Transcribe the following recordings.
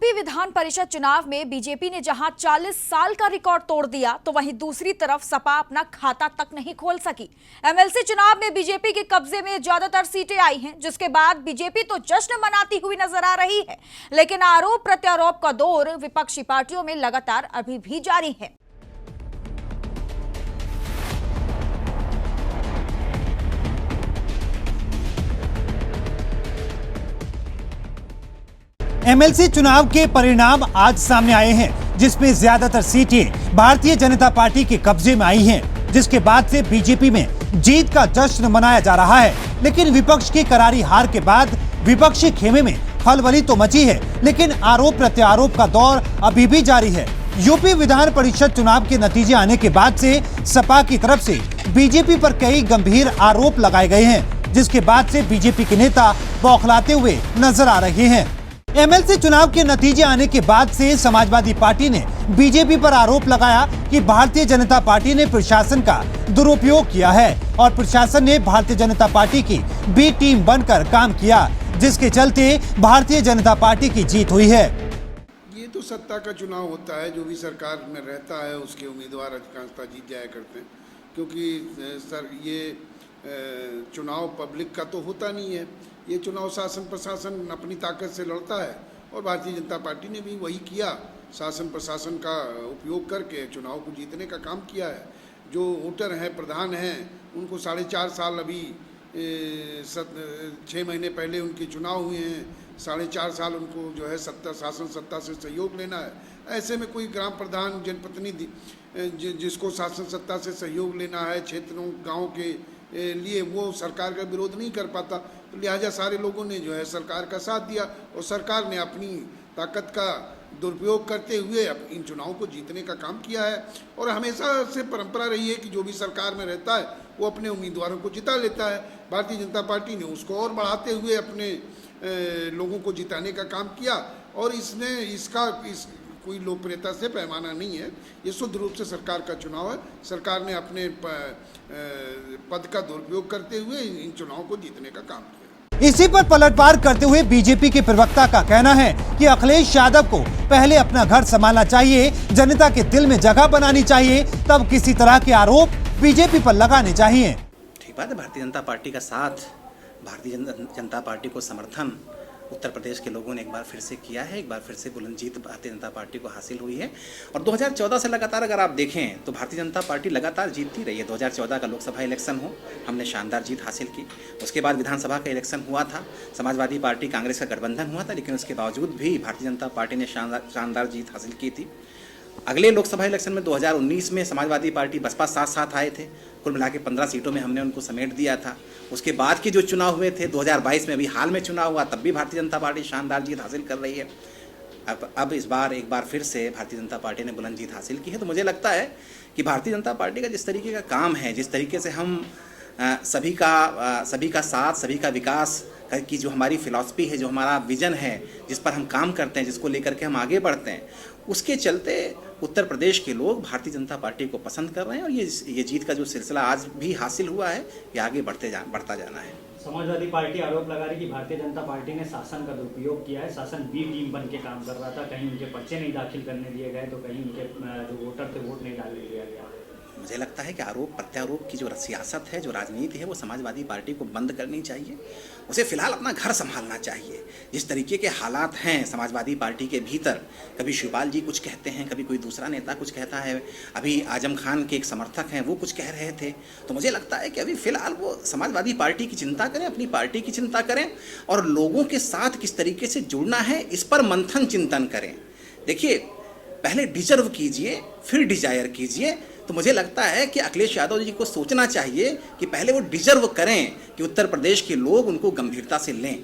UP Vidhan Parishad चुनाव में BJP ने जहां 40 साल का रिकॉर्ड तोड़ दिया, तो वहीं दूसरी तरफ सपा अपना खाता तक नहीं खोल सकी। एमएलसी चुनाव में बीजेपी के कब्जे में ज्यादातर सीटें आई हैं, जिसके बाद बीजेपी तो जश्न मनाती हुई नजर आ रही है, लेकिन आरोप प्रत्यारोप का दौर विपक्षी पार्टियों में लगातार अभी भी जारी है। एमएलसी चुनाव के परिणाम आज सामने आए हैं, जिसमें ज्यादातर सीटें भारतीय जनता पार्टी के कब्जे में आई हैं, जिसके बाद से बीजेपी में जीत का जश्न मनाया जा रहा है। लेकिन विपक्ष की करारी हार के बाद विपक्षी खेमे में खलबली तो मची है, लेकिन आरोप प्रत्यारोप का दौर अभी भी जारी है। यूपी विधान परिषद चुनाव के नतीजे आने के बाद से सपा की तरफ से बीजेपी पर कई गंभीर आरोप लगाए गए हैं, जिसके बाद से बीजेपी के नेता बौखलाते हुए नजर आ रहे हैं। एमएलसी चुनाव के नतीजे आने के बाद से समाजवादी पार्टी ने बीजेपी पर आरोप लगाया कि भारतीय जनता पार्टी ने प्रशासन का दुरुपयोग किया है और प्रशासन ने भारतीय जनता पार्टी की बी टीम बनकर काम किया, जिसके चलते भारतीय जनता पार्टी की जीत हुई है। ये तो सत्ता का चुनाव होता है, जो भी सरकार में रहता है उसके उम्मीदवार अधिकांशतः जीत जाया करते हैं, क्योंकि सर ये चुनाव पब्लिक का तो होता नहीं है। ये चुनाव शासन प्रशासन अपनी ताकत से लड़ता है और भारतीय जनता पार्टी ने भी वही किया, शासन प्रशासन का उपयोग करके चुनाव को जीतने का काम किया है। जो वोटर हैं, प्रधान हैं, उनको 4.5 साल अभी 6 महीने पहले उनके चुनाव हुए हैं, 4.5 साल उनको जो है शासन सत्ता से सहयोग लेना है। ऐसे में कोई ग्राम प्रधान, जनप्रतिनिधि जिसको शासन सत्ता से सहयोग लेना है क्षेत्रों गाँव के लिए, वो सरकार का विरोध नहीं कर पाता, तो लिहाजा सारे लोगों ने जो है सरकार का साथ दिया और सरकार ने अपनी ताकत का दुरुपयोग करते हुए इन चुनावों को जीतने का काम किया है। और हमेशा से परंपरा रही है कि जो भी सरकार में रहता है वो अपने उम्मीदवारों को जिता लेता है। भारतीय जनता पार्टी ने उसको और बढ़ाते हुए अपने लोगों को जिताने का काम किया और इस कोई लोकप्रियता से पैमाना नहीं है। ये शुद्ध रूप से सरकार का चुनाव है। सरकार ने अपने पद का दुरुपयोग करते हुए इन चुनावों को जीतने का काम किया। इसी पर पलटवार करते हुए बीजेपी के प्रवक्ता का कहना है कि अखिलेश यादव को पहले अपना घर संभालना चाहिए, जनता के दिल में जगह बनानी चाहिए, तब किसी तरह के आरोप बीजेपी पर लगाने चाहिए। ठीक बात है, भारतीय जनता पार्टी का साथ, भारतीय जनता पार्टी को समर्थन उत्तर प्रदेश के लोगों ने एक बार फिर से किया है। एक बार फिर से बुलंद जीत भारतीय जनता पार्टी को हासिल हुई है और 2014 से लगातार अगर आप देखें तो भारतीय जनता पार्टी लगातार जीतती रही है। 2014 का लोकसभा इलेक्शन हो, हमने शानदार जीत हासिल की। उसके बाद विधानसभा का इलेक्शन हुआ था, समाजवादी पार्टी कांग्रेस का गठबंधन हुआ था, लेकिन उसके बावजूद भी भारतीय जनता पार्टी ने शानदार जीत हासिल की थी। अगले लोकसभा इलेक्शन में 2019 में समाजवादी पार्टी बसपा साथ आए थे, कुल मिला के 15 सीटों में हमने उनको समेट दिया था। उसके बाद के जो चुनाव हुए थे 2022 में, अभी हाल में चुनाव हुआ, तब भी भारतीय जनता पार्टी शानदार जीत हासिल कर रही है। अब इस बार एक बार फिर से भारतीय जनता पार्टी ने बुलंद जीत हासिल की है। तो मुझे लगता है कि भारतीय जनता पार्टी का जिस तरीके का काम है, जिस तरीके से हम सभी का साथ, सभी का विकास की जो हमारी फिलॉसफी है, जो हमारा विजन है, जिस पर हम काम करते हैं, जिसको लेकर के हम आगे बढ़ते हैं, उसके चलते उत्तर प्रदेश के लोग भारतीय जनता पार्टी को पसंद कर रहे हैं और ये जीत का जो सिलसिला आज भी हासिल हुआ है, ये आगे बढ़ता जाना है। समाजवादी पार्टी आरोप लगा रही कि भारतीय जनता पार्टी ने शासन का दुरुपयोग किया है, शासन बी टीम बन के काम कर रहा था, कहीं उनके पर्चे नहीं दाखिल करने दिए गए, तो कहीं उनके जो वोटर थे वोट नहीं डालने दिया गया। मुझे लगता है कि आरोप प्रत्यारोप की जो सियासत है, जो राजनीति है, वो समाजवादी पार्टी को बंद करनी चाहिए। उसे फिलहाल अपना घर संभालना चाहिए। जिस तरीके के हालात हैं समाजवादी पार्टी के भीतर, कभी शिवपाल जी कुछ कहते हैं, कभी कोई दूसरा नेता कुछ कहता है, अभी आजम खान के एक समर्थक हैं वो कुछ कह रहे थे, तो मुझे लगता है कि अभी फिलहाल वो समाजवादी पार्टी की चिंता करें, अपनी पार्टी की चिंता करें और लोगों के साथ किस तरीके से जुड़ना है इस पर मंथन चिंतन करें। देखिए, पहले डिजर्व कीजिए, फिर डिजायर कीजिए। तो मुझे लगता है कि अखिलेश यादव जी को सोचना चाहिए कि पहले वो डिजर्व करें कि उत्तर प्रदेश के लोग उनको गंभीरता से लें।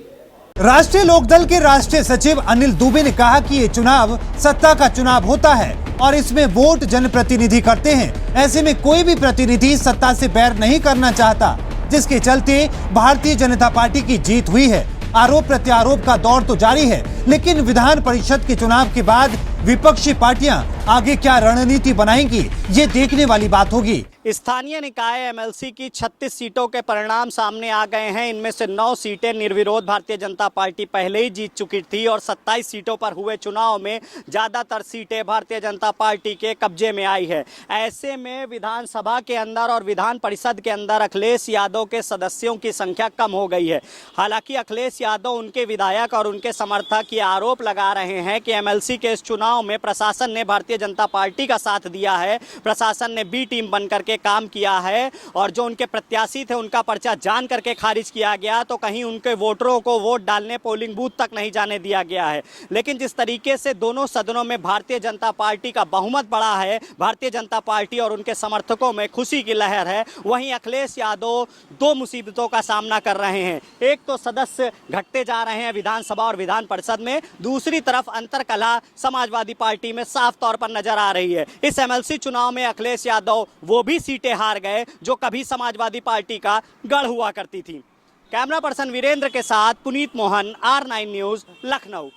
राष्ट्रीय लोकदल के राष्ट्रीय सचिव अनिल दुबे ने कहा कि ये चुनाव सत्ता का चुनाव होता है और इसमें वोट जनप्रतिनिधि करते हैं। ऐसे में कोई भी प्रतिनिधि सत्ता से बैर नहीं करना चाहता, जिसके चलते भारतीय जनता पार्टी की जीत हुई है। आरोप प्रत्यारोप का दौर तो जारी है, लेकिन विधान परिषद के चुनाव के बाद विपक्षी पार्टियां आगे क्या रणनीति बनाएंगी, ये देखने वाली बात होगी। स्थानीय निकाय एमएलसी की 36 सीटों के परिणाम सामने आ गए हैं। इनमें से 9 सीटें निर्विरोध भारतीय जनता पार्टी पहले ही जीत चुकी थी और 27 सीटों पर हुए चुनाव में ज़्यादातर सीटें भारतीय जनता पार्टी के कब्जे में आई है। ऐसे में विधानसभा के अंदर और विधान परिषद के अंदर अखिलेश यादव के सदस्यों की संख्या कम हो गई है। हालांकि अखिलेश यादव, उनके विधायक और उनके समर्थक ये आरोप लगा रहे हैं कि एमएलसी के इस चुनाव में प्रशासन ने भारतीय जनता पार्टी का साथ दिया है, प्रशासन ने बी टीम बन करके काम किया है और जो उनके प्रत्याशी थे उनका पर्चा जान करके खारिज किया गया, तो कहीं उनके वोटरों को वोट डालने पोलिंग बूथ तक नहीं जाने दिया गया है। लेकिन जिस तरीके से दोनों सदनों में भारतीय जनता पार्टी का बहुमत बढ़ा है, भारतीय जनता पार्टी और उनके समर्थकों में खुशी की लहर है, वहीं अखिलेश यादव 2 मुसीबतों का सामना कर रहे हैं। एक तो सदस्य घटते जा रहे हैं विधानसभा और विधान परिषद में, दूसरी तरफ अंतरकलह समाजवादी पार्टी में साफ तौर पर नजर आ रही है। इस एमएलसी चुनाव में अखिलेश यादव वो भी सीटें हार गए जो कभी समाजवादी पार्टी का गढ़ हुआ करती थी। कैमरा पर्सन वीरेंद्र के साथ पुनीत मोहन, R9 न्यूज़, लखनऊ।